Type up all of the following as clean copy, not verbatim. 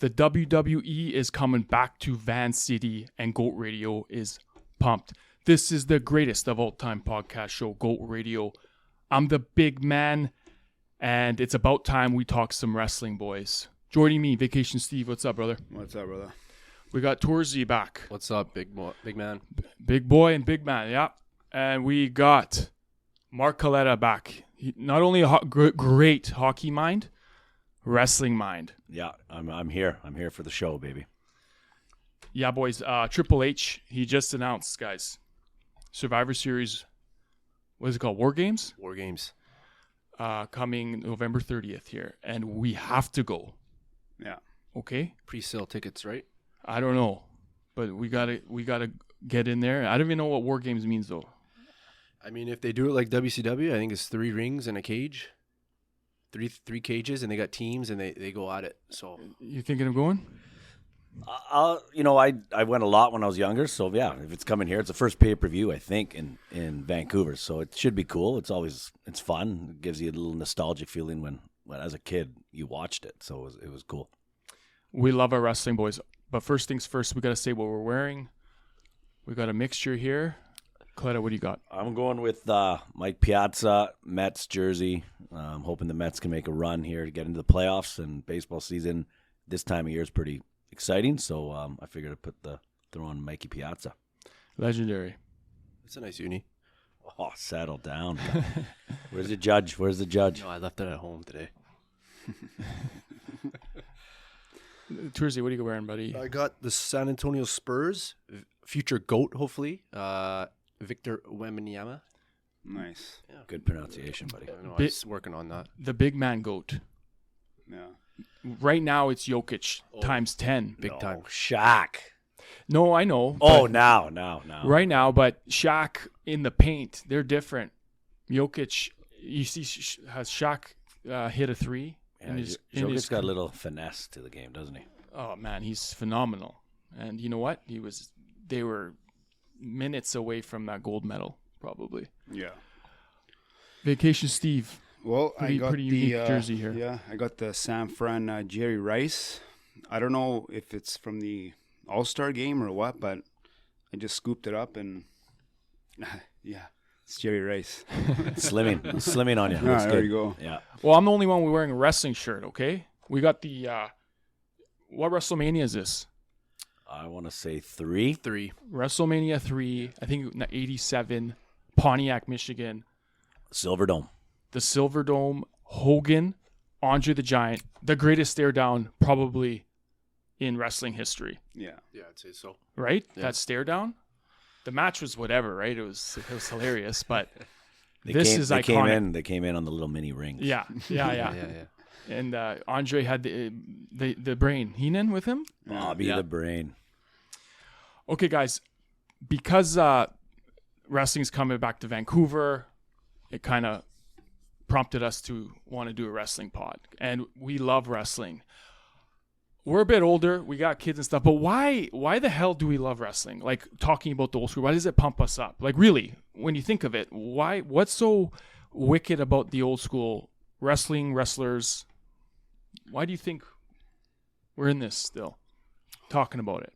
The WWE is coming back to Van City, and Goat Radio is pumped. This is the greatest of all time podcast show, Goat Radio. I'm the big man, and it's about time we talk some wrestling, boys. Joining me, Vacation Steve. What's up, brother? What's up, brother? We got Toorzy back. What's up, big man? Big boy and big man, yeah. And we got Mark Coletta back. Not only a great hockey mind, wrestling mind. Yeah, I'm here. I'm here for the show, baby. Yeah, boys. Triple H, he just announced, guys, Survivor Series, what is it called? War Games? War Games. Coming November 30th here. And we have to go. Yeah. Okay? Pre-sale tickets, right? I don't know. But we gotta get in there. I don't even know what War Games means, though. I mean, if they do it like WCW, I think it's 3 rings and a cage. Three cages, and they got teams, and they go at it. So You thinking of going? I went a lot when I was younger, so yeah, if it's coming here, it's the first pay-per-view, I think, in Vancouver, so it should be cool. It's fun. It gives you a little nostalgic feeling when as a kid you watched it, so it was cool. We love our wrestling, boys. But first things first, we got to say what we're wearing. We got a mixture here. Coletta, what do you got? I'm going with Mike Piazza, Mets jersey. I'm hoping the Mets can make a run here to get into the playoffs, and baseball season this time of year is pretty exciting, so I figured I'd throw on Mikey Piazza. Legendary. it's a nice uni. Oh, settle down. Where's the judge? No, I left it at home today. Toorzy, what are you wearing, buddy? I got the San Antonio Spurs, future GOAT, hopefully. Victor Wembanyama. Nice. Yeah. Good pronunciation, buddy. I know, I was working on that. The big man goat. Yeah. Right now, it's Jokic times 10. Big time. Shaq. No, I know. Oh, but now. right now, but Shaq in the paint, they're different. Jokic, you see, has Shaq hit a 3? Yeah, Jokic's got a little finesse to the game, doesn't he? Oh man, he's phenomenal. And you know what? They were minutes away from that gold medal, probably. Yeah. Vacation Steve. Well, Pretty unique jersey here. Yeah, I got the San Fran Jerry Rice. I don't know if it's from the All-Star game or what, but I just scooped it up and yeah, it's Jerry Rice. Slimming on you. Ah, That's there good. you go. Yeah. Well, I'm the only one wearing a wrestling shirt, okay? We got the what WrestleMania is this? I want to say 3. 3. WrestleMania 3, I think 87, Pontiac, Michigan. Silverdome. The Silverdome, Hogan, Andre the Giant, the greatest stare down probably in wrestling history, Yeah. Yeah, I'd say so. right? Yeah. That stare down. The match was whatever, right? It was hilarious, but They iconic. came in on the little mini rings. Yeah. Yeah. And Andre had the brain. Heenan with him. Bobby the Brain. Okay, guys, because wrestling's coming back to Vancouver, it kind of prompted us to want to do a wrestling pod, and we love wrestling. We're a bit older, we got kids and stuff, but why the hell do we love wrestling? Like, talking about the old school, why does it pump us up? Like, really, when you think of it, what's so wicked about the old school wrestlers? Why do you think we're in this still talking about it?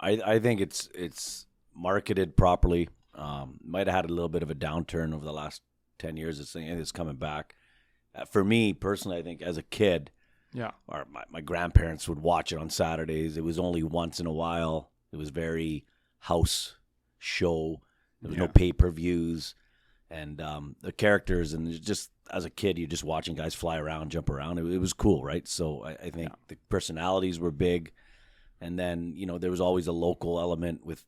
I think it's marketed properly. Might have had a little bit of a downturn over the last 10 years. It's coming back. For me personally, I think as a kid, Yeah. or my grandparents would watch it on Saturdays. It was only once in a while. It was very house show. There was no pay-per-views. And the characters, and just as a kid, you're just watching guys fly around, jump around. It was cool, right? So I think the personalities were big. And then, there was always a local element with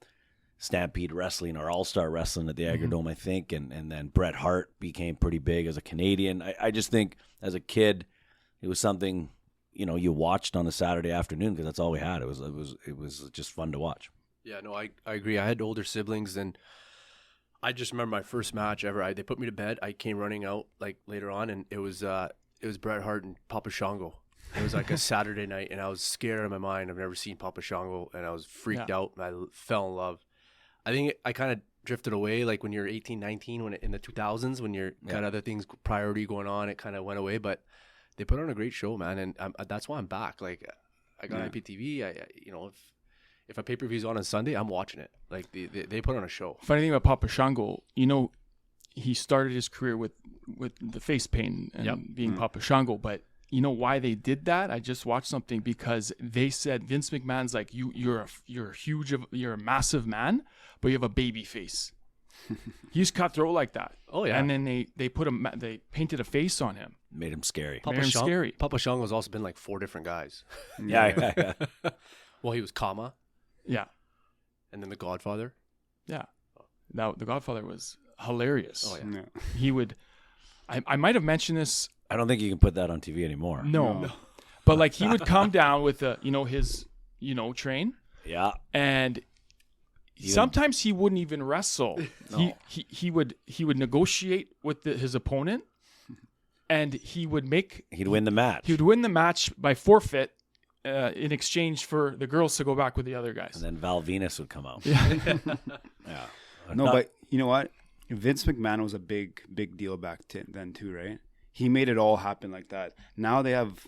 Stampede Wrestling or All-Star Wrestling at the Agrodome, I think. And then Bret Hart became pretty big as a Canadian. I just think as a kid, it was something, you watched on a Saturday afternoon because that's all we had. It was just fun to watch. Yeah, no, I agree. I had older siblings, and I just remember my first match ever. They put me to bed. I came running out like later on, and it was Bret Hart and Papa Shango. It was like a Saturday night, and I was scared out of my mind. I've never seen Papa Shango, and I was freaked out, and I fell in love. I think I kind of drifted away, like when you're 18, 19, in the 2000s, when you're got other things, priority going on, it kind of went away. But they put on a great show, man, and that's why I'm back. Like, I got IPTV. If a pay-per-view is on Sunday, I'm watching it. Like they put on a show. Funny thing about Papa Shango, he started his career with the face paint and being Papa Shango, but you know why they did that? I just watched something because they said Vince McMahon's like you're a massive man, but you have a baby face. He's cutthroat like that. Oh yeah. And then they painted a face on him. Made him scary. Scary. Papa Shango's also been like 4 different guys. Yeah. Well, he was Kama. Yeah. And then the Godfather. Yeah. Now the Godfather was hilarious. Oh yeah. He would. I might have mentioned this. I don't think you can put that on TV anymore. No. But like he would come down with his train. Yeah. And sometimes he wouldn't even wrestle. No. He would negotiate with his opponent, and he'd win the match. He would win the match by forfeit in exchange for the girls to go back with the other guys. And then Val Venus would come out. Yeah. Yeah. But you know what? Vince McMahon was a big deal back then too, right? He made it all happen like that. Now they have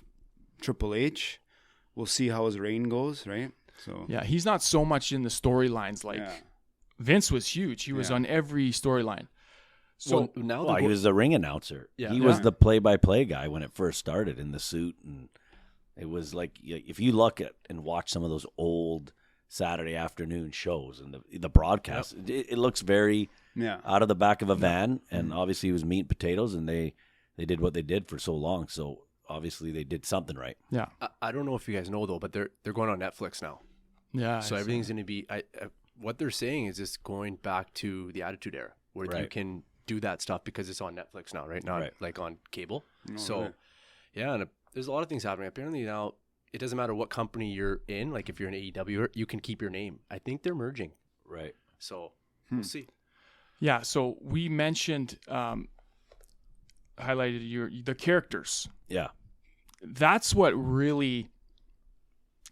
Triple H. We'll see how his reign goes, right? So yeah, he's not so much in the storylines like Vince was huge. He was on every storyline. So now he was the ring announcer. Yeah. He was the play-by-play guy when it first started in the suit, and it was like if you look at and watch some of those old Saturday afternoon shows and the broadcast, it looks very out of the back of a van, and obviously it was meat and potatoes, and they did what they did for so long. So obviously they did something right. Yeah. I don't know if you guys know though, but they're going on Netflix now. Yeah. So everything's going to be. What they're saying is just going back to the Attitude Era, where you can do that stuff because it's on Netflix now, right? Not like on cable. And there's a lot of things happening. Apparently now, it doesn't matter what company you're in. Like if you're an AEW, you can keep your name. I think they're merging. Right. So we'll see. Yeah. So we mentioned, highlighted the characters. Yeah. That's what really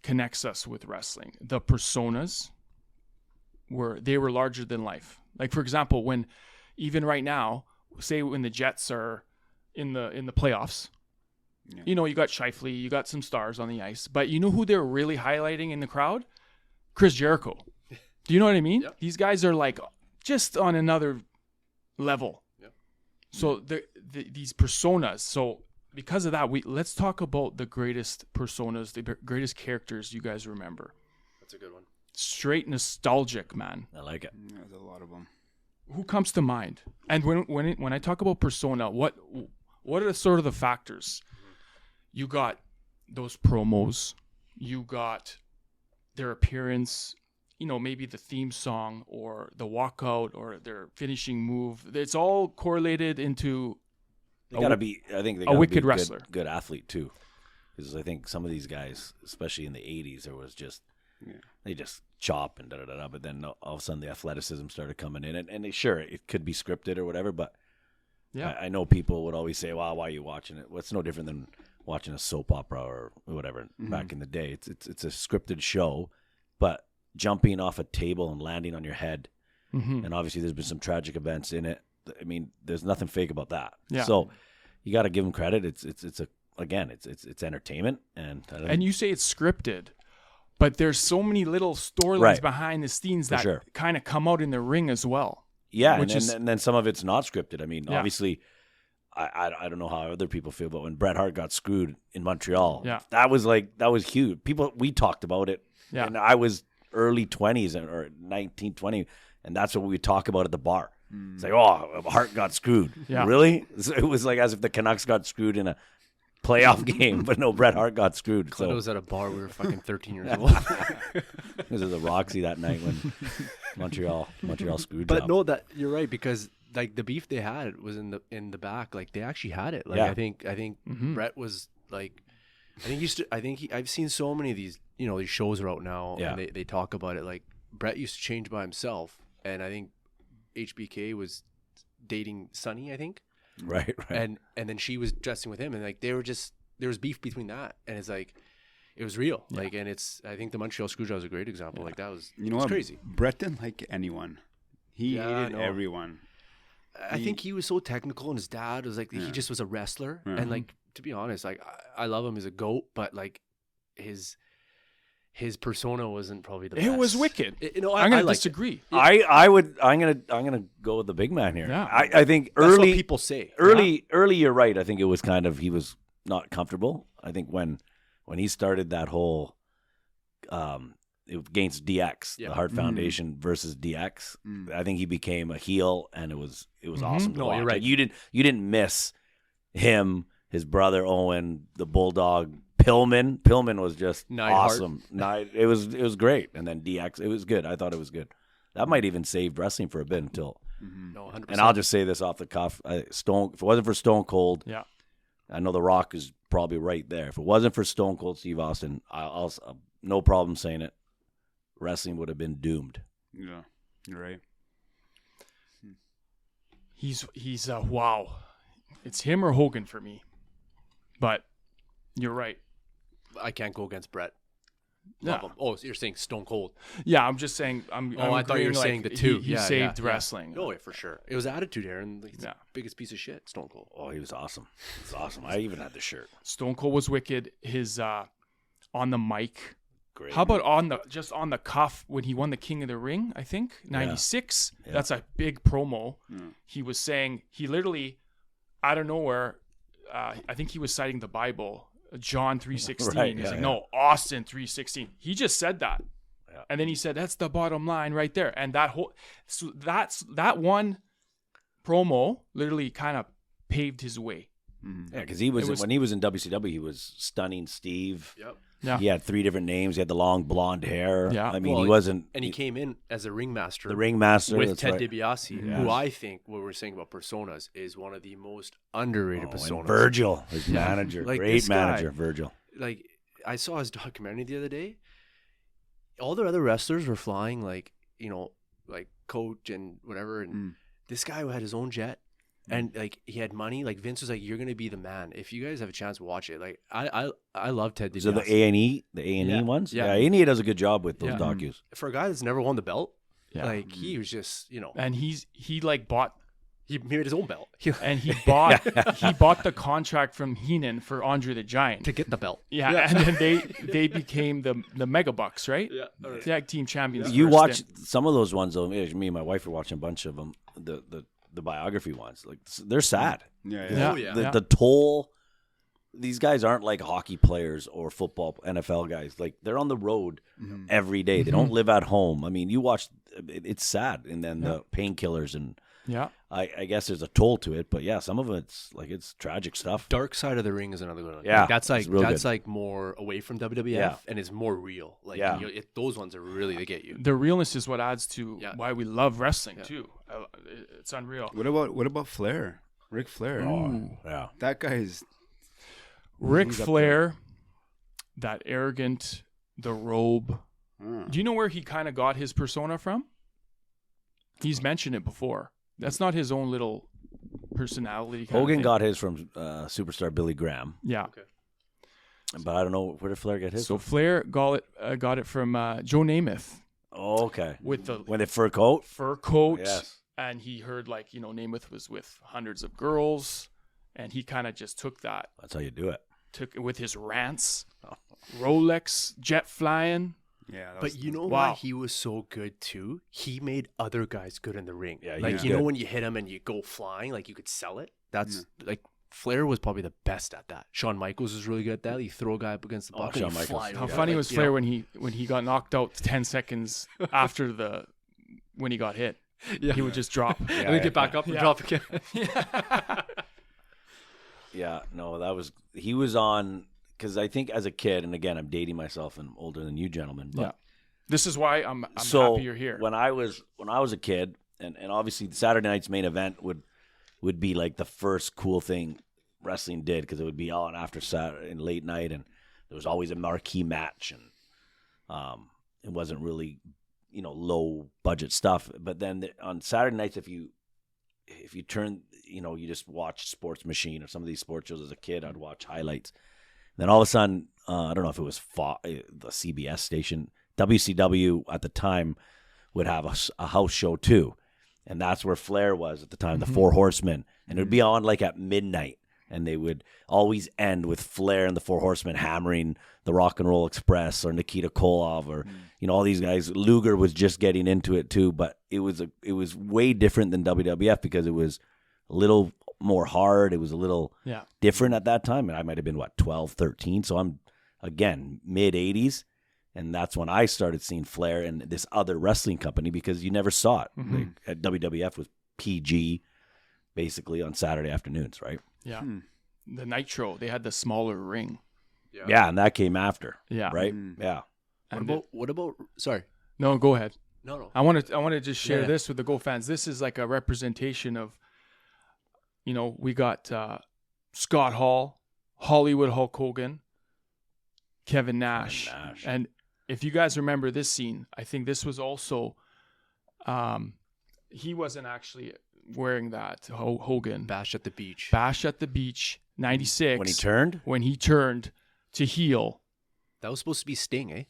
connects us with wrestling. The personas were larger than life. Like for example, when even right now, say when the Jets are in the playoffs, you got Shifley, you got some stars on the ice, but you know who they're really highlighting in the crowd? Chris Jericho. Do you know what I mean? Yep. These guys are like just on another level. Yep. So these personas. So because of that, let's talk about the greatest personas, the greatest characters you guys remember. That's a good one. Straight nostalgic, man. I like it. Yeah, there's a lot of them. Who comes to mind? And when I talk about persona, what are the sort of the factors? You got those promos. You got their appearance. Maybe the theme song or the walkout or their finishing move. It's all correlated into. They gotta be. I think they a wicked wrestler, good athlete too. Because I think some of these guys, especially in the '80s, there was just they just chop and da-da-da-da. But then all of a sudden the athleticism started coming in, and it could be scripted or whatever. But I know people would always say, "Well, why are you watching it?" Well, it's no different than watching a soap opera or whatever back in the day. It's a scripted show, but jumping off a table and landing on your head, and obviously there's been some tragic events in it. I mean, there's nothing fake about that. Yeah. So you got to give them credit. It's entertainment, and you say it's scripted, but there's so many little storylines behind the scenes that kind of come out in the ring as well. Yeah, and then some of it's not scripted. I mean, obviously, I don't know how other people feel, but when Bret Hart got screwed in Montreal, that was huge. We talked about it, and I was early 20s or 19, 20, and that's what we would talk about at the bar. It's like, oh, Hart got screwed. Yeah. Really? It was like as if the Canucks got screwed in a playoff game, but no, Bret Hart got screwed. Coletta was at a bar. We were fucking 13 years old. It was at the Roxy that night when Montreal screwed. But no, that you're right, because like the beef they had was in the back. Like they actually had it. Like I think Bret was like, I've seen so many of these. These shows are out now, and they talk about it. Like Bret used to change by himself, and I think HBK was dating Sunny, I think. Right. And then she was dressing with him, and like there was beef between that, and it's like it was real. Yeah. Like, and I think the Montreal Screwjob is a great example. Like that was crazy. Bret didn't like anyone. He hated everyone. I think he was so technical, and his dad was like he just was a wrestler, and like to be honest, like I love him as a goat, but like his persona wasn't probably the It best. was wicked. I'm I'm going to disagree. I'm gonna go with the big man here. Yeah. I think That's early what people say. early you're right. I think it was kind of he was not comfortable. I think when he started that whole against DX, the Hart Foundation versus DX, I think he became a heel, and it was awesome to No, watch. you're right. Like, you didn't miss him, his brother Owen, the Bulldog. Pillman was just Neidhart. awesome. It was great, and then DX, it was good. I thought it was good. That might even save wrestling for a bit until. No, 100%. And I'll just say this off the cuff: if it wasn't for Stone Cold, Yeah. I know The Rock is probably right there. If it wasn't for Stone Cold Steve Austin, I'll no problem saying it. Wrestling would have been doomed. Yeah, you're right. He's wow. It's him or Hogan for me. But you're right. I can't go against Brett. Yeah. Love him. Oh, so you're saying Stone Cold. Yeah, I'm just saying. I'm I thought you were agreeing, saying like, the two. He saved wrestling. Oh, yeah, for sure. It was Attitude Era, and he's Yeah. the biggest piece of shit, Stone Cold. Oh, he was awesome. It's awesome. I even had the shirt. Stone Cold was wicked. His on the mic. Great. How about on the cuff when he won the King of the Ring? I think 96. Yeah. That's a big promo. He was saying he literally out of nowhere. I think he was citing the Bible, John 3:16. Right, He's yeah, like, yeah. no, Austin 3:16. He just said that, Yeah. and then he said that's the bottom line right there. And that that one promo literally kind of paved his way. Yeah, because when he was in WCW, he was Stunning Steve. Yep. Yeah. He had 3 different names. He had the long blonde hair. Yeah. I mean, Well, he wasn't. And he came in as a ringmaster. the ringmaster with that's Ted right. DiBiase, Yes. who I think what we're saying about personas is one of the most underrated Oh, and personas. Virgil, his manager, Like, great this guy- manager, Virgil. Like, I saw his documentary the other day. All the other wrestlers were flying like Coach and whatever, and this guy had his own jet. And like he had money. Like Vince was like, "You're gonna be the man." If you guys have a chance, watch it. Like I love Ted DiBiase. So the A&E, Yeah. ones? Yeah. A&E does a good job with those Yeah. docus. For a guy that's never won the belt, Yeah. like he was just And he like bought he made his own belt and he bought the contract from Heenan for Andre the Giant. to get the belt. Yeah, and then they became the Mega Bucks, right? Yeah. Tag team champions. You first, watch and- some of those ones, though. Me and my wife were watching a bunch of them, the biography ones. Like, they're sad. Yeah, Yeah. Oh, yeah. The toll. These guys aren't like hockey players or football NFL guys. Like, they're on the road every day. They don't live at home. I mean, you watch, it's sad. And then the painkillers, and Yeah. I guess there's a toll to it. But yeah, some of it's tragic stuff. Dark Side of the Ring is another good one. Yeah, Like, that's it's real good. like more away from WWF Yeah. and it's more real. Like Yeah. those ones are really they get you. The realness is what adds to Yeah. why we love wrestling too. It's unreal. What about Flair? Ric Flair. Yeah. That guy is. Ric he's up Flair, that arrogant, the robe. Oh. Do you know where he kind of got his persona from? He's mentioned it before. That's not his own little personality. kind of Hogan thing. got his from superstar Billy Graham. Yeah. But I don't know, where did Flair get his So from? Flair got it from Joe Namath Oh, okay. with the When the fur coat? fur coat. Yes. And he heard Namath was with hundreds of girls, and he kind of just took That's how you do it. took it with his rants, Rolex, jet flying. Yeah. But you know Wow. why he was so good too? He made other guys good in the ring. Yeah, he like was you know good. when you hit him and you go flying, like you could sell it. That's like Flair was probably the best at that. Shawn Michaels was really good at that. You throw a guy up against the box, Shawn and you Michaels. fly How over. funny Like, was you Flair know, when he got knocked out 10 seconds after when he got hit? Yeah. He would just drop. and then get back up and Yeah. drop again. Yeah, no, he was on, because I think as a kid, and again, I'm dating myself and older than you gentlemen, but Yeah. This is why I'm so happy you're here. when I was a kid, and obviously Saturday night's main event would be like the first cool thing wrestling did, because it would be on after Saturday and late night, and there was always a marquee match, and it wasn't really low budget stuff. But then on Saturday nights, if you turn, you just watch Sports Machine or some of these sports shows as a kid, I'd watch highlights. Then all of a sudden, I don't know if it was the CBS station, WCW at the time would have a house show too. And that's where Flair was at the time, the Four Horsemen. And it would be on like at midnight. and they would always end with Flair and the Four Horsemen hammering the Rock and Roll Express or Nikita Koloff or all these guys. Luger was just getting into it too, but it was way different than WWF because it was a little more hard. It was a little different at that time, and I might have been 12, 13. So I'm again mid 80s, and that's when I started seeing Flair and this other wrestling company because you never saw it. Like, at WWF was PG, basically on Saturday afternoons, right? Yeah. The Nitro, they had the smaller ring. Yeah, and that came after. Yeah. Right? Yeah. What about sorry. No, go ahead. No. I want to just share this with the Go fans. This is like a representation of, we got Scott Hall, Hollywood Hulk Hogan, Kevin Nash. And if you guys remember this scene, I think this was also, he wasn't actually wearing that, Hogan. Bash at the Beach. when 96. When he turned to heel. That was supposed to be Sting, eh?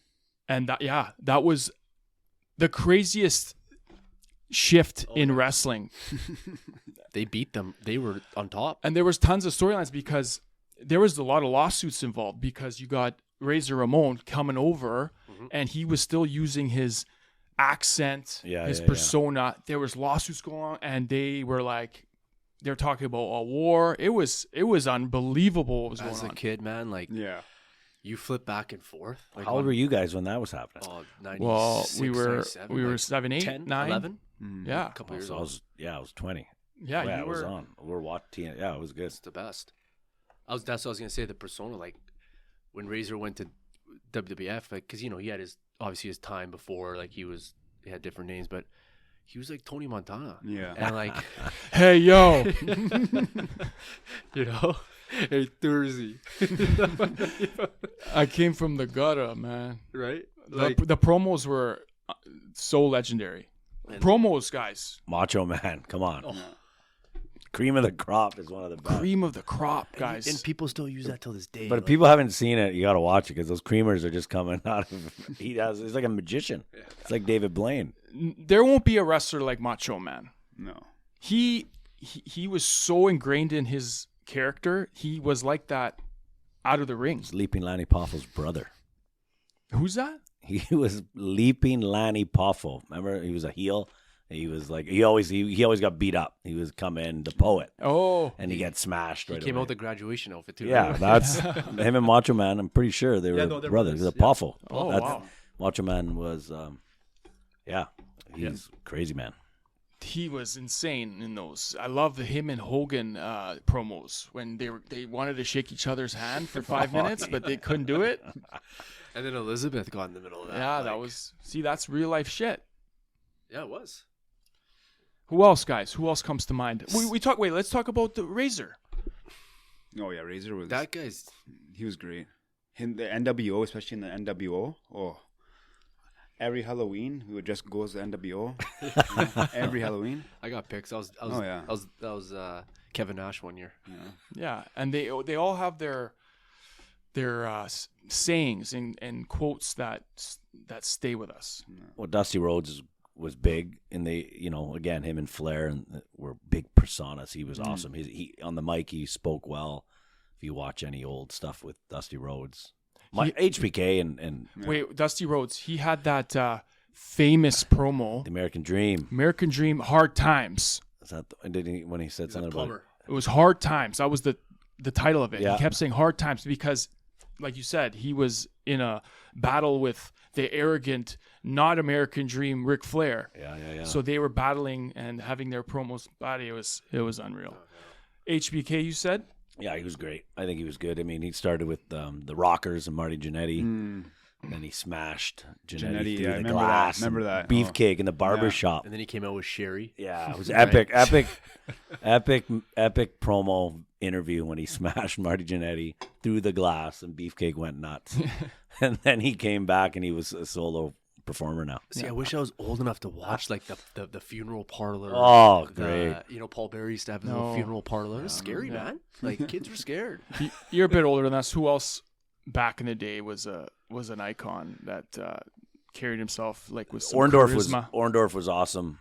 And that was the craziest shift in wrestling. They beat them. They were on top. And there was tons of storylines because there was a lot of lawsuits involved because you got Razor Ramon coming over and he was still using his accent, his persona. There was lawsuits going on and they were like, they're talking about a war. It was unbelievable what was going on. As a kid, man, you flip back and forth. Like How old were you guys when that was happening? 96, well, we were 97, 7, 8, 10, 9. 11? Yeah. A couple years So old. I was 20. Yeah, I you was were on. We're watching. Yeah, it was good. It's the best. That's what I was gonna say. The persona, like when Razor went to WWF, like because he had his time before, like he had different names, but he was like Tony Montana. Yeah. And like, hey, yo. hey Toorzy. I came from the gutter, man. Right? The promos were so legendary. Promos, guys. Macho Man, come on. Cream of the Crop is one of the best. Cream of the crop, guys. And people still use that till this day. But if people haven't seen it, you got to watch it because those creamers are just coming out of. He's like a magician. It's like David Blaine. There won't be a wrestler like Macho Man. No. He was so ingrained in his character. He was like that out of the ring. Leaping Lanny Poffel's brother. Who's that? He was Leaping Lanny Poffel. Remember, he was a heel. He was like he always got beat up. He was coming the poet. Oh, and he gets smashed. He came out with the graduation outfit too. Yeah, that's him and Macho Man. I'm pretty sure they were brothers. The Poffel. Oh, wow. Macho Man was, he's crazy, man. He was insane in those. I love him and Hogan promos when they wanted to shake each other's hand for 5 minutes, but they couldn't do it. And then Elizabeth got in the middle of that. Yeah, that was. See, that's real life shit. Yeah, it was. Who else, guys? Who else comes to mind? Let's talk about the Razor. Oh yeah, Razor was that guy's. He was great. In the NWO, especially in the NWO. Oh, every Halloween we would just go as the NWO. Every Halloween. I got pics. That was Kevin Nash one year. Yeah, and they all have their sayings and quotes that stay with us. Well, Dusty Rhodes was big, and again, him and Flair were big personas. He was awesome. He on the mic, he spoke well. If you watch any old stuff with Dusty Rhodes, HBK and wait, Dusty Rhodes, he had that famous promo, the American Dream, Hard Times. Is that when he said something about it was Hard Times? That was the title of it. Yeah. He kept saying Hard Times because, like you said, he was in a battle with the arrogant, not American Dream Ric Flair. Yeah. So they were battling and having their promos. Buddy, it was unreal. HBK, you said? Yeah, he was great. I think he was good. I mean, he started with the Rockers and Marty Jannetty, and then he smashed Jannetty through the glass. Remember that? Beefcake in the barber shop. And then he came out with Sherry. Yeah, it was epic promo interview when he smashed Marty Jannetty through the glass and Beefcake went nuts. And then he came back and he was a solo performer now. See, I wish I was old enough to watch like the funeral parlor. Oh, great. Paul Bearer used to have his little funeral parlor. It was scary, man. Like kids were scared. You're a bit older than us. Who else back in the day was an icon that carried himself like with some charisma? Orndorff was awesome.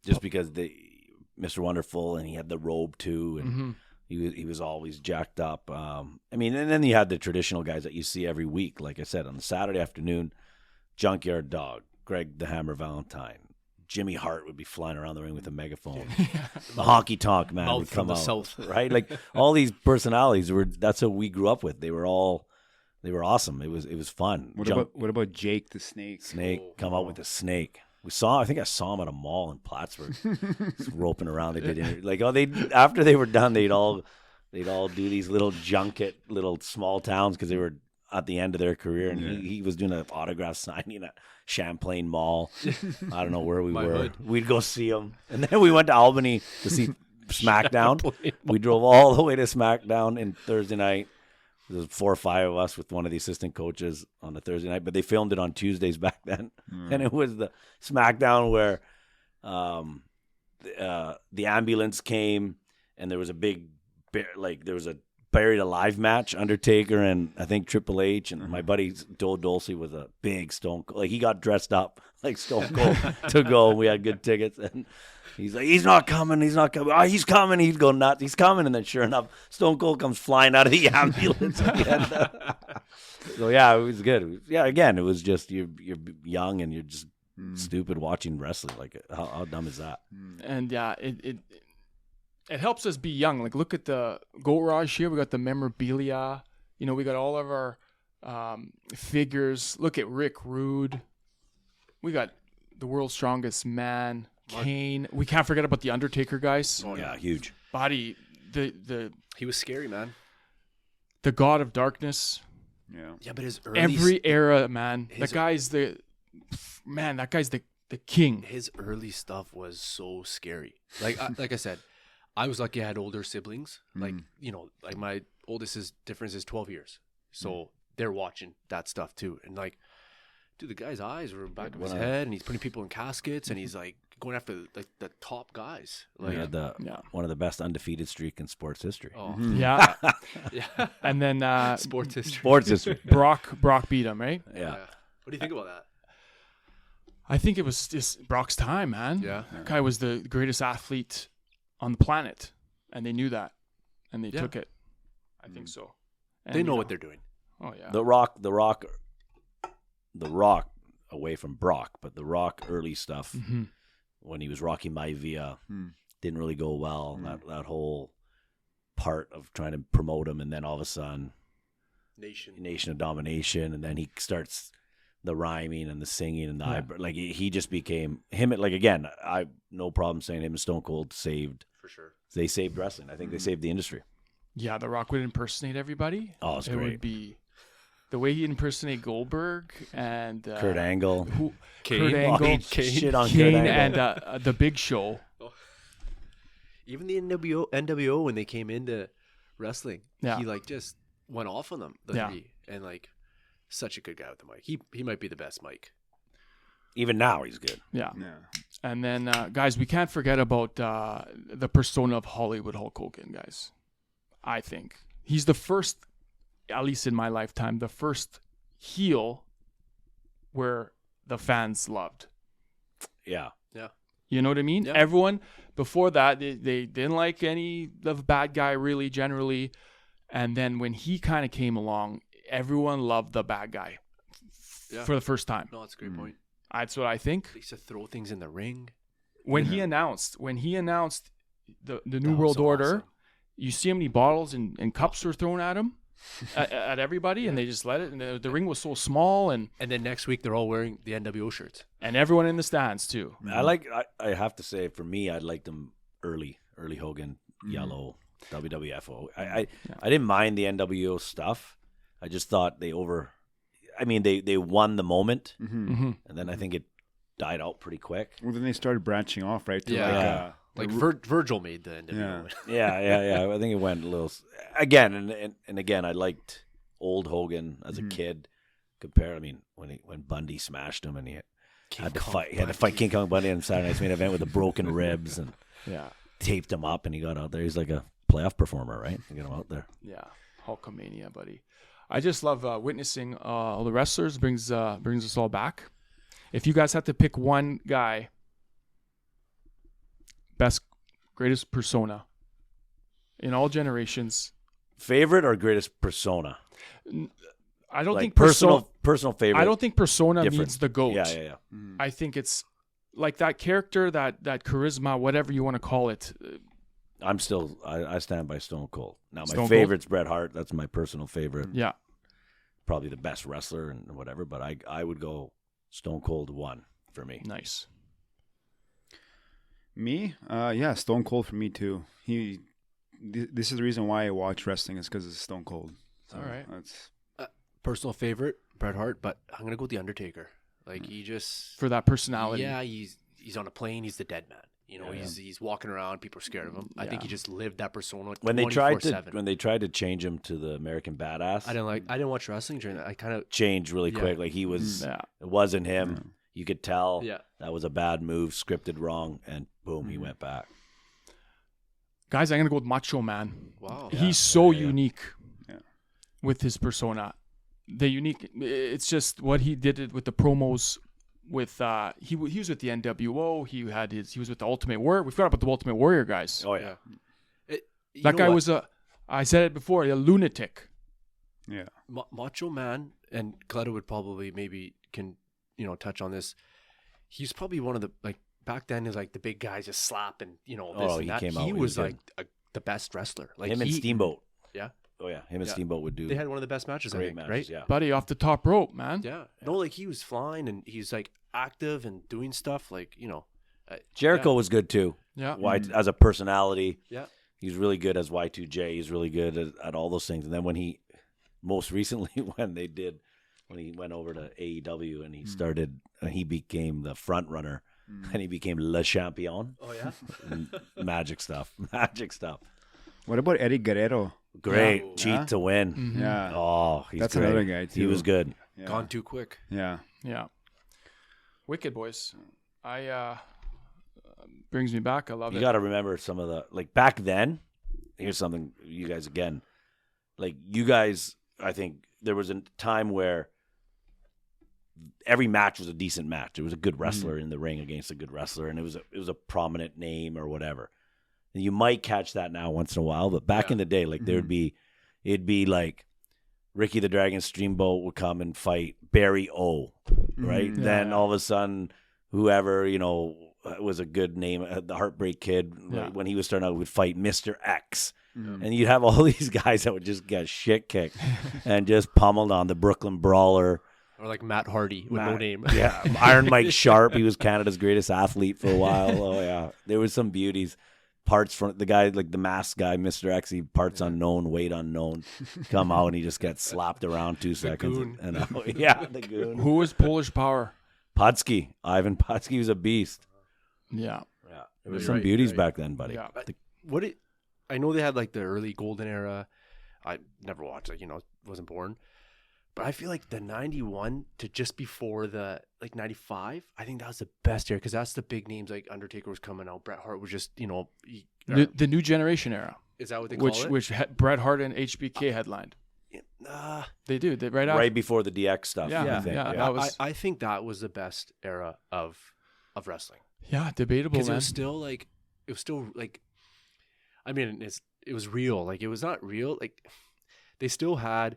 Just because Mr. Wonderful and he had the robe too, and He was always jacked up. I mean, and then you had the traditional guys that you see every week. Like I said, on the Saturday afternoon, Junkyard Dog, Greg the Hammer Valentine, Jimmy Hart would be flying around the ring with a megaphone. The Honky Tonk Man Mouth would from come the out, south. right? Like all these personalities that's what we grew up with. They were awesome. It was fun. What about Jake the Snake? Come out with a snake. I think I saw him at a mall in Plattsburgh, just roping around. They did after they were done, they'd all do these little little small towns because they were at the end of their career, and he was doing an autograph signing at Champlain Mall. I don't know where we were. hood. We'd go see him, and then we went to Albany to see SmackDown. We drove all the way to SmackDown in Thursday night. There was 4 or 5 of us with one of the assistant coaches on the Thursday night, but they filmed it on Tuesdays back then. And it was the SmackDown where the ambulance came and there was a there was a buried alive match, Undertaker and I think Triple H, and my buddy Joe Dulce was a big Stone Cold. Like he got dressed up like Stone Cold to go. We had good tickets, and he's like, he's not coming. Oh, he's coming. He'd go nuts. He's coming. And then sure enough, Stone Cold comes flying out of the ambulance. So yeah, it was good. Again, it was just, you're young and you're just stupid watching wrestling. Like how dumb is that? And yeah, it helps us be young. Like look at the Goatrage here. We got the memorabilia. You know, we got all of our figures. Look at Rick Rude. We got the world's strongest man, Kane. We can't forget about the Undertaker, guys. Oh yeah, huge Body, He was scary, man. the God of Darkness. Yeah, but his early Every era, man. That guy's the king. his early stuff was so scary. Like like I said, I was lucky I had older siblings. Like, you know, like my oldest difference is 12 years. So they're watching that stuff too. And like, dude, the guy's eyes were in the back of his head, and he's putting people in caskets, and he's like going after like the top guys. Like, We had one of the best undefeated streak in sports history. oh, Yeah. yeah. And then Sports history. Sports history. Brock beat him, right? Yeah. What do you think about that? I think it was just Brock's time, man. Yeah. That guy was the greatest athlete on the planet, and they knew that, and they took it. I think so. And, They know what they're doing. Oh yeah. The Rock away from Brock, but the Rock early stuff when he was Rocky Maivia didn't really go well. That whole part of trying to promote him, and then all of a sudden, Nation of Domination, and then he starts the rhyming and the singing and the eyebrow. Like he just became him. Like again, I no problem saying him and Stone Cold saved. For sure. They saved wrestling. I think they saved the industry. Yeah, The Rock would impersonate everybody. Oh, it's it great. would be the way he impersonated Goldberg and Kurt Angle. Kurt Angle, Oh, shit on Kurt Kane, Angle. and the Big Show. Even the NWO when they came into wrestling, Yeah. he like just went off on them. The three, and like such a good guy with the mic. He might be the best mic. Even now, he's good. Yeah. And then, guys, we can't forget about the persona of Hollywood Hulk Hogan, guys. I think he's the first, at least in my lifetime, the first heel where the fans loved. Yeah. Yeah. You know what I mean? Yeah. Everyone before that, they didn't like any of the bad guy really generally. And then when he kind of came along, everyone loved the bad guy for the first time. No, that's a great point. That's what I think. They used to throw things in the ring. When he announced the New That was World so Order, awesome. you see how many bottles and cups were thrown at him, at everybody, and they just let it. And the ring was so small, and And then next week they're all wearing the NWO shirts. everyone in the stands too. I have to say, for me, I liked him early Hogan, yellow, WWFO. I didn't mind the NWO stuff. I just thought they won the moment, and then I think it died out pretty quick. Well, then they started branching off, right? To Yeah. Like Virgil made the NWO. Yeah. I think it went a little again, and again, I liked old Hogan as a kid. When Bundy smashed him and he had to fight King Kong Bundy on Saturday Night's Main Event with the broken ribs and taped him up, and he got out there. He's like a playoff performer, right? You get him out there. Yeah, Hulkamania, buddy. I just love witnessing all the wrestlers. Brings us all back. If you guys have to pick one guy, greatest persona, in all generations. Favorite or greatest persona? I don't Like think personal favorite. I don't think persona different. needs the GOAT. Yeah. I think it's like that character, that charisma, whatever you want to call it. I'm still. I stand by Stone Cold. Now my Stone Cold? favorite's Bret Hart. That's my personal favorite. Yeah. Probably the best wrestler and whatever. But I would go Stone Cold 1 for me. Nice. Me? Yeah, Stone Cold for me too. This is the reason why I watch wrestling is because it's Stone Cold. So All right. That's Personal favorite, Bret Hart, but I'm gonna go with the Undertaker. Like he just For that personality. Yeah, he's on a plane. He's the dead man. You know, he's walking around. People are scared of him. I think he just lived that persona. When they tried 24/7. to change him to the American Badass, I didn't watch wrestling during that. I kind of changed really quick. Like he was, it wasn't him. You could tell that was a bad move, scripted wrong, and boom, he went back. Guys, I'm going to go with Macho Man. Wow. He's so unique with his persona. It's just what he did with the promos. With he was with the NWO. He was with the Ultimate Warrior. We forgot about the Ultimate Warrior, guys. Oh yeah, that guy was I said it before, a lunatic. Yeah. Macho Man, and Coletta would probably maybe can touch on this. He's probably one of the back then is like the big guys just slapping this and that. He was like the best wrestler. Like him and Steamboat. Yeah. Oh yeah, him and Steamboat would do. They had one of the best matches. Great I think, matches, right? Yeah. Buddy, off the top rope, man. Yeah. No, like he was flying and he's like active and doing stuff. Like Jericho was good too. Yeah. As a personality. Yeah. He's really good as Y2J. He's really good at all those things. And then when he, most recently, when he went over to AEW and he started, he became the front runner and he became Le Champion. Oh yeah. Magic stuff. What about Eddie Guerrero? Great. Cheat to win. Mm-hmm. Yeah. Oh, That's great. another guy too. He was good. Yeah. Gone too quick. Yeah. Yeah. Wicked, boys. Brings me back. I love You it. got to remember some of the, back then, here's something, you guys, again, you guys, I think there was a time where every match was a decent match. There was a good wrestler in the ring against a good wrestler, and it was a prominent name or whatever. And you might catch that now once in a while, but back in the day, it'd be like Ricky the Dragon Steamboat would come and fight Barry O, right? Yeah. Then all of a sudden, whoever, was a good name, the Heartbreak Kid, when he was starting out, would fight Mr. X. And you'd have all these guys that would just get shit kicked and just pummeled on the Brooklyn Brawler. Or like Matt Hardy with no name. Yeah. Iron Mike Sharp. He was Canada's greatest athlete for a while. Oh, yeah. There was some beauties. Parts from the guy, like the masked guy, Mr. X, parts unknown, weight unknown, come out and he just gets slapped around 2 seconds. Goon. And the goon. Who was Polish Power? Potsky. Ivan Potsky was a beast. Yeah. Yeah. There was some beauties back then, buddy. Yeah. I know they had like the early golden era. I never watched, wasn't born. But I feel like the 91 to just before the 95, I think that was the best year because that's the big names like Undertaker was coming out. Bret Hart was just, The new generation era. Is that what they call it? Which Bret Hart and HBK headlined. They do. Right after. Right before the DX stuff. Yeah, I think. yeah. Yeah. That was, I think that was the best era of wrestling. yeah, debatable, Because man. it was still I mean, it was real. Like, it was not real. Like, they still had,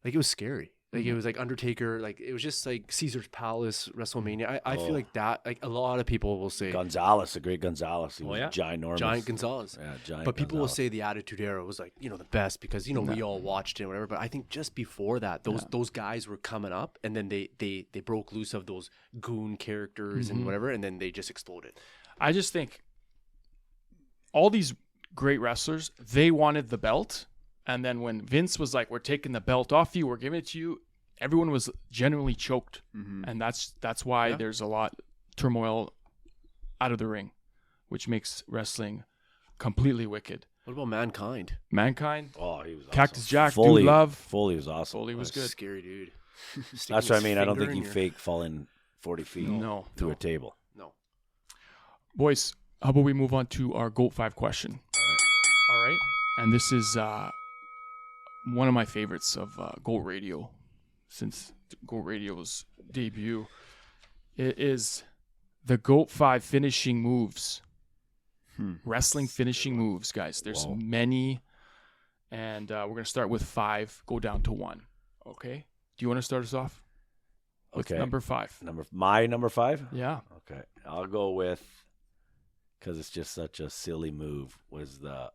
it was scary. Like, it was like Undertaker. Like, it was just like Caesar's Palace, WrestleMania. I feel like that, a lot of people will say. Gonzalez, the great Gonzalez. He was ginormous. Giant Gonzalez. Yeah, giant. But people will Gonzalez. say the Attitude Era was the best because, we all watched it and whatever. But I think just before that, those guys were coming up and then they broke loose of those goon characters and whatever. And then they just exploded. I just think all these great wrestlers, they wanted the belt. And then when Vince was like, we're taking the belt off you, we're giving it to you, everyone was genuinely choked. And that's why there's a lot turmoil out of the ring, which makes wrestling completely wicked. What about Mankind? Mankind, Oh, he was awesome. Cactus Jack, Foley, Dude Love. Foley was awesome. Foley was good. Scary dude. That's what I mean. I don't think he faked falling 40 feet No. through a table. No. Boys, how about we move on to our GOAT 5 question? All right. And this is one of my favorites of GOAT Radio since GOAT Radio's debut. It is the GOAT 5 finishing moves wrestling finishing moves, guys. There's many, and we're gonna start with 5, go down to 1. Okay. Do you want to start us off? With number 5. My number 5. Yeah. Okay, I'll go with, because it's just such a silly move, was the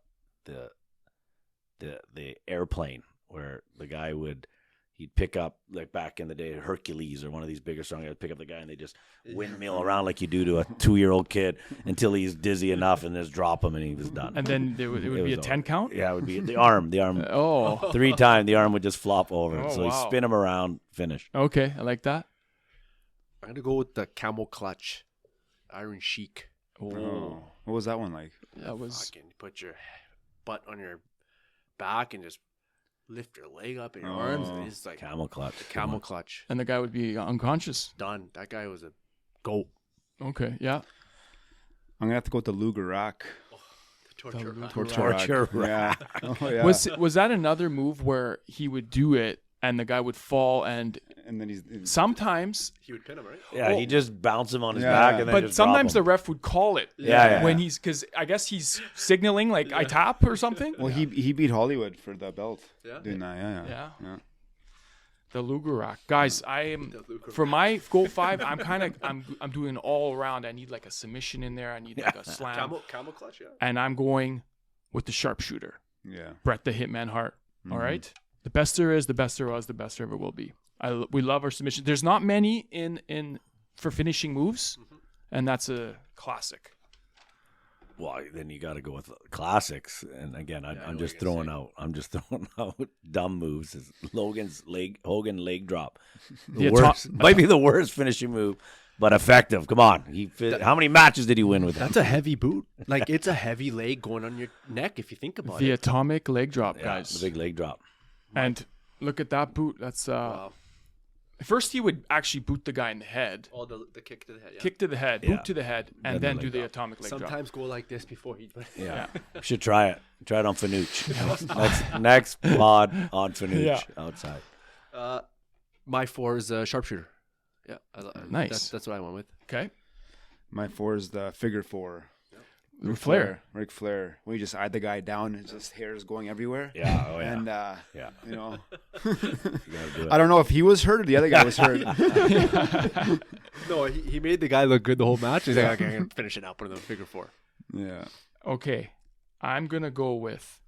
airplane, where the guy he'd pick up, like back in the day, Hercules or one of these bigger strong guys, pick up the guy and they just windmill around like you do to a 2-year-old kid until he's dizzy enough and just drop him and he was done. And then it would be a 10 count? Yeah, it would be the arm. Oh. 3 times the arm would just flop over. Oh, so you spin him around, finish. Okay, I like that. I'm going to go with the camel clutch, Iron Sheik. Oh. What was that one like? That was... Fucking put your butt on your back and just lift your leg up in your arms. And it's like camel clutch. Camel clutch. And the guy would be unconscious. Done. That guy was a goat. Okay, yeah. I'm going to have to go with the Luger Rack. Torture. Torture rack. Yeah. Oh, yeah. Was that another move where he would do it and the guy would fall and then he's sometimes he would pin him, right? Yeah, he just bounce him on his Yeah. back and then but just sometimes the drop him. ref would call it when he's because I guess he's signaling like I tap or something. Well, he beat Hollywood for the belt. Yeah. Doing that, yeah. The Luger Rack. Guys, I am for my goal 5, I'm doing all around. I need like a submission in there. I need like a slam. Camel clutch, yeah. And I'm going with the sharpshooter. Yeah. Bret the Hitman Hart. All right. The best there is, the best there was, the best there ever will be. We love our submission. There's not many in for finishing moves, and that's a classic. Well, then you got to go with classics. And again, I'm just throwing out dumb moves. It's Hogan leg drop. The worst, might be the worst finishing move, but effective. Come on, how many matches did he win with that? That's a heavy boot. Like it's a heavy leg going on your neck if you think about The it. atomic leg drop, guys. The big leg drop. And look at that boot. That's Wow. First he would actually boot the guy in the head. Oh, the kick to the head. Yeah. Kick to the head, boot to the head, and then do the atomic leg drop. Sometimes go like this before he. Yeah. Should try it. Try it on Fanucci. next pod on Fanucci outside. My 4 is a sharpshooter. Yeah, Nice. That's what I went with. Okay. My 4 is the figure 4. Ric Flair. Ric Flair. When you just eyed the guy down and just hair is going everywhere. Yeah. Oh yeah. And you know, You gotta do it. I don't know if he was hurt or the other guy was hurt. No, he made the guy look good the whole match. He's like, okay, I'm gonna finish it out with a figure 4. Yeah. Okay. I'm gonna go with.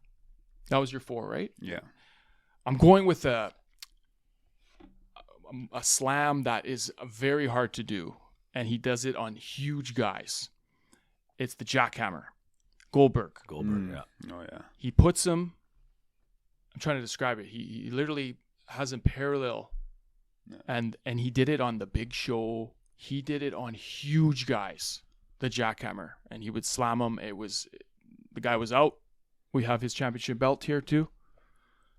That was your 4, right? Yeah. I'm going with a slam that is very hard to do, and he does it on huge guys. It's the jackhammer. Goldberg. Yeah. Oh yeah. He puts him. I'm trying to describe it. He literally has him parallel, and he did it on the Big Show. He did it on huge guys. The jackhammer, and he would slam him. The guy was out. We have his championship belt here too,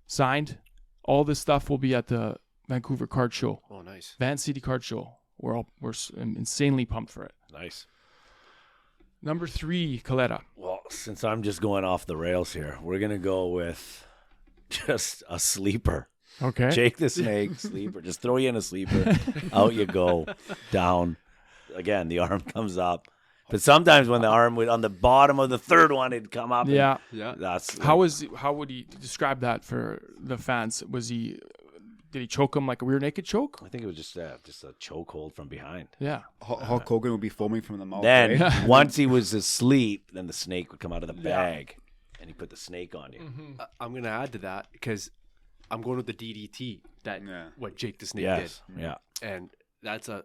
signed. All this stuff will be at the Vancouver Card Show. Oh, nice. Van City Card Show. We're insanely pumped for it. Nice. Number 3, Coletta. Well, since I'm just going off the rails here, we're gonna go with just a sleeper. Okay. Jake the Snake, sleeper. Just throw you in a sleeper. Out you go. Down. Again, the arm comes up. But sometimes when the arm would on the bottom of the third one, it'd come up. Yeah. That's How would he describe that for the fans? Did he choke him like a rear naked choke? I think it was just a chokehold from behind. Yeah. Hulk Hogan would be foaming from the mouth. Then right? once he was asleep, then the snake would come out of the bag, and he put the snake on you. Mm-hmm. I'm gonna add to that because I'm going with the DDT. What Jake the Snake Yes. did. Yeah. And that's a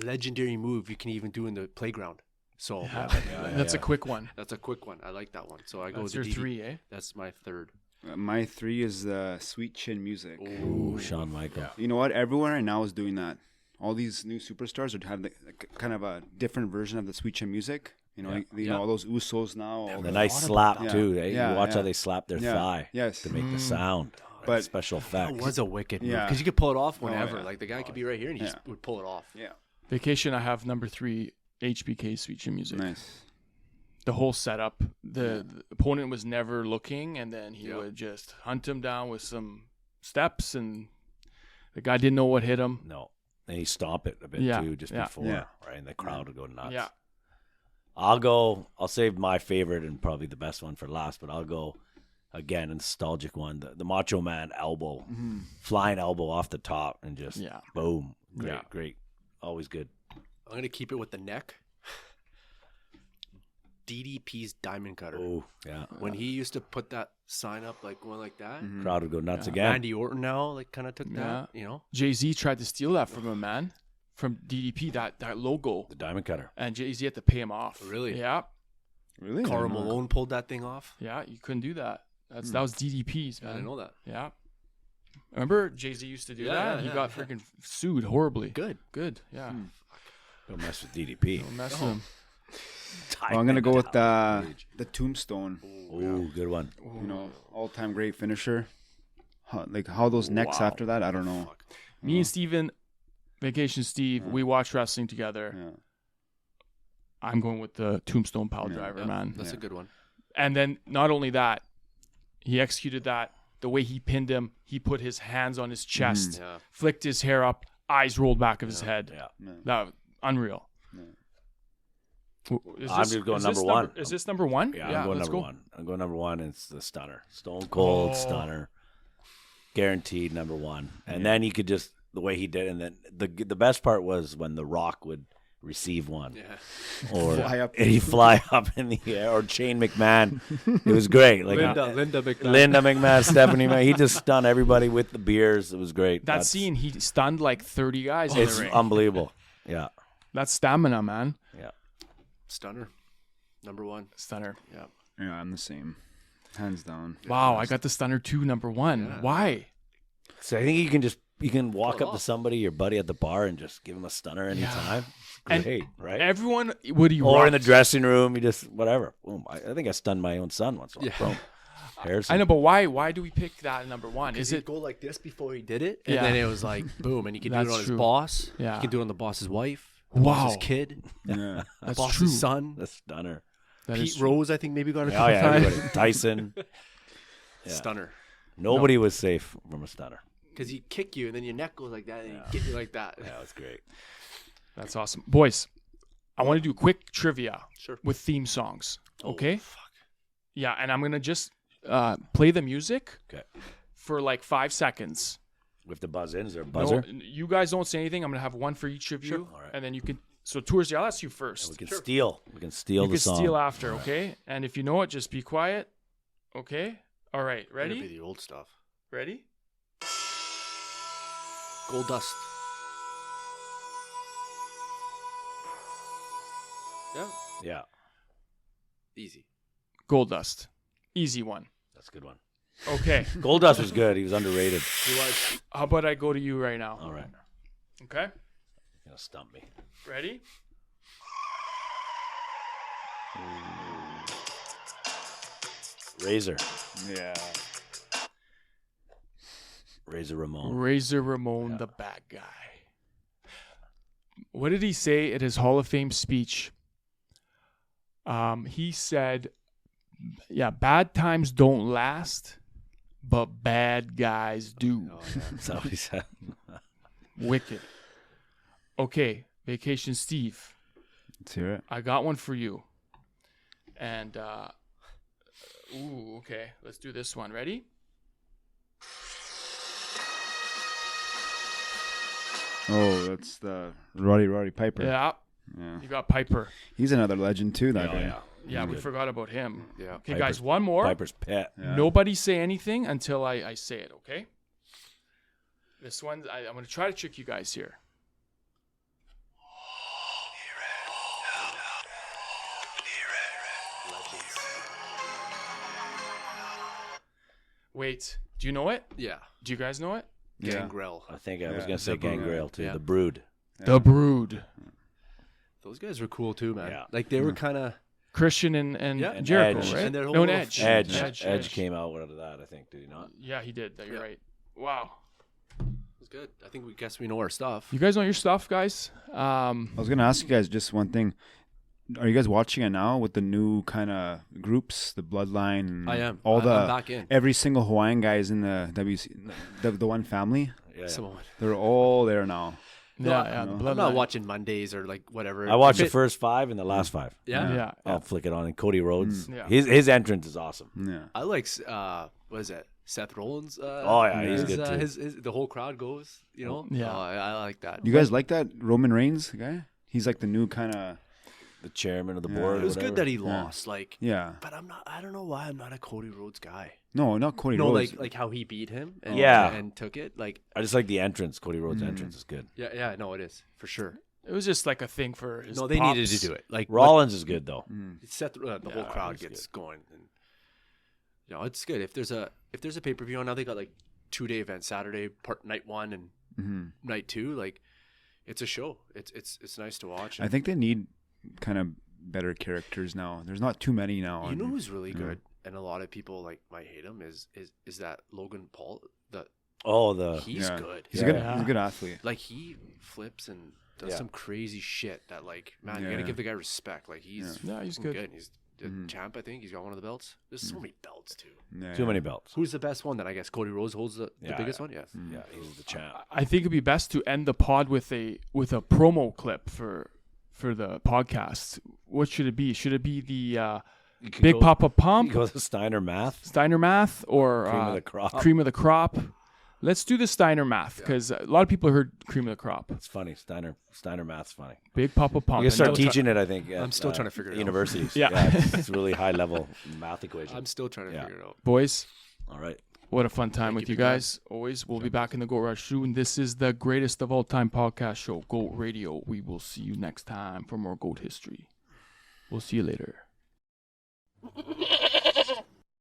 legendary move you can even do in the playground. So That's a quick one. that's a quick one. I like that one. So I go That's with your the DDT. 3, eh? That's my 3rd. My 3 is the Sweet Chin Music. Ooh, Shawn Michaels. You know what? Everyone right now is doing that. All these new superstars would have kind of a different version of the Sweet Chin Music. You know, you know all those Usos now. All The nice slap too. Eh? Yeah, You watch how yeah. they slap their Yeah, thigh yes. to make the sound. But- special That effects. was a wicked move Yeah. because you could pull it off whenever. yeah. Like the guy could be right here and he just would pull it off. Yeah. Vacation, I have number 3, HBK Sweet Chin Music. Nice. The whole setup. The opponent was never looking, and then he would just hunt him down with some steps, and the guy didn't know what hit him. No, and he stomp it a bit Yeah, too, just yeah. before, Yeah. right? And the crowd would go nuts. Yeah. I'll save my favorite and probably the best one for last, but I'll go again, a nostalgic one. The Macho Man elbow, flying elbow off the top and just boom. Great. Always good. I'm going to keep it with the neck. DDP's diamond cutter. Oh, yeah. When he used to put that sign up like going like that, Crowd would go nuts again. Randy Orton now like kind of took that, you know. Jay-Z tried to steal that from him, man. From DDP, that logo. The diamond cutter. And Jay-Z had to pay him off. Really? Yeah. Really? Karl Malone pulled that thing off. Yeah, you couldn't do that. That was DDP's, man. I didn't know that. Yeah. Remember Jay-Z used to do that? He got freaking sued horribly. Good. Yeah. Don't mess with DDP. Don't mess with him. Well, I'm gonna go with the tombstone. Oh, good one. You know, all-time great finisher. How those necks after that, I don't know. Me and Steven, Vacation Steve, we watch wrestling together. Yeah. I'm going with the tombstone pile driver, man. That's a good one. And then not only that, he executed that the way he pinned him. He put his hands on his chest, flicked his hair up, eyes rolled back of his head. Yeah. That unreal. I'm just going number one. Is this number one? Yeah, I'm going number one. I'm going number one. It's the stunner. Stone Cold Stunner. Guaranteed number one. And then you could just, the way he did it, and then the best part was when The Rock would receive one. Yeah. Or he'd fly up in the air, or Shane McMahon. It was great. Like Linda McMahon, Stephanie McMahon. He just stunned everybody with the beers. It was great. That scene, he stunned like 30 guys in the ring. It's unbelievable. Yeah. That's stamina, man. Yeah. Stunner. Number one. Stunner. Yeah. Yeah, I'm the same. Hands down. Wow, I got the Stunner 2 number one. Yeah. Why? So I think you can walk up to somebody, your buddy at the bar, and just give him a stunner anytime. Great, right? Everyone would he Or in the dressing room, you just whatever. Boom. I think I stunned my own son once. Boom. Harrison. I know, but why do we pick that number one? Is it go like this before he did it, and then it was like boom, and he could do it on his boss. Yeah. He could do it on the boss's wife. Wow. Boss's kid. Yeah. That's boss's true. son. The stunner. Pete Rose, I think maybe got a Oh couple yeah, times. everybody. Tyson. Yeah. Stunner. Nobody was safe from a stunner. Because he kick you, and then your neck goes like that, and he get you like that. Yeah, it was great. That's awesome. Boys, I want to do quick trivia Sure. with theme songs. Okay? Oh, fuck. Yeah, and I'm going to just play the music Okay. for like 5 seconds. With the buzz in, is there a buzzer? No, you guys don't say anything. I'm going to have one for each of you. Sure. All right. And then you can. So, Toorzy, I'll ask you first. We can steal. We can steal You the can song. steal after, okay? And if you know it, just be quiet. Okay? All right. That'd be Ready? the old stuff. Ready? Gold Dust. Yeah. Yeah, Easy. Gold Dust. Easy one. that's a good one. Okay. Goldust was good. He was underrated. He was. How about I go to you right now? All right. Okay? You're going to stump me. Ready? Razor. Yeah. Razor Ramon. Razor Ramon, the bad guy. What did he say at his Hall of Fame speech? He said, bad times don't last, but bad guys do. Oh, yeah. That's what he said. Wicked. Okay, Vacation Steve. Let's hear it. I got one for you. And, okay. Let's do this one. Ready? Oh, that's the Roddy Piper. Yeah. Yeah. You got Piper. He's another legend too, that guy. Yeah, we forgot about him. Yeah. Okay, guys, one more. Piper's pet. Yeah. Nobody say anything until I say it, okay? This one, I'm going to try to trick you guys here. Wait, do you know it? Yeah. Do you guys know it? Yeah. Gangrel. I think I was Yeah, going to say definitely. Gangrel too. Yeah. The Brood. The Brood. Those guys were cool too, man. Yeah. Like they were kind of. Christian and Yeah. Jericho, Edge. right? And their whole No, little Edge. Edge came out out of that, I think. Did he not? Yeah, he did. You're Yeah. right. Wow. It was good. I think we guess we know our stuff. You guys know your stuff, guys? I was gonna ask you guys just one thing. Are you guys watching it now with the new kind of groups, the Bloodline? And I am. All I'm back in. every single Hawaiian guy is in the WC, the one family. Yeah. Someone. They're all there now. Yeah, the I'm bloodline. not watching Mondays or like whatever. I watched If the it- first 5 and the last 5. Yeah. Yeah, I'll flick it on. And Cody Rhodes, Yeah. his entrance is awesome. Yeah. I like what is it? Seth Rollins. Oh, yeah, he's good too. His the whole crowd goes. You know. Yeah. I like that. You guys like that Roman Reigns guy? He's like the new kind of The chairman of the Yeah. board. It was good that he lost. Like, yeah. but I don't know why I'm not a Cody Rhodes guy. No, not Cody No, Rhodes. like how he beat him. And, Yeah. and took it. Like, I just like the entrance. Cody Rhodes' entrance is good. yeah, no, it is for sure. It was just like a thing for his No, they pops. needed to do it. Like Rollins is good though. Seth, the whole crowd he's gets going, and it's good. If there's a pay per view, now they got like 2-day events, Saturday night 1 and night 2. Like, it's a show. It's nice to watch. I think they need kind of better characters now. There's not too many now. You know who's really good, and a lot of people like might hate him is that Logan Paul. He's good. He's a good athlete. Like, he flips and does Yeah. some crazy shit that, like, man, you Yeah. gotta give the guy respect. Like, he's he's good. And he's a champ. I think he's got one of the belts. There's so many belts too. Yeah, Too many belts. Who's the best one? Then I guess Cody Rhodes holds the biggest one. Yes. Yeah, he's the champ. I think it'd be best to end the pod with a promo clip for the podcast. What should it be? Should it be the Big Papa Pump, You go to Steiner Math. Steiner Math, or Cream of the Crop. Cream of the Crop? Let's do the Steiner Math because a lot of people heard Cream of the Crop. It's funny. Steiner Math's funny. Big Papa Pump. You can start And teaching it, I think. At, I'm still trying to figure it out. universities. Yeah. It's really high level math equation. I'm still trying to figure it out. boys, All right. what a fun time with you big man. guys. Always, we'll be back in the Goatrage soon. This is the greatest of all time podcast show, Goat Radio. We will see you next time for more Goat history. We'll see you later.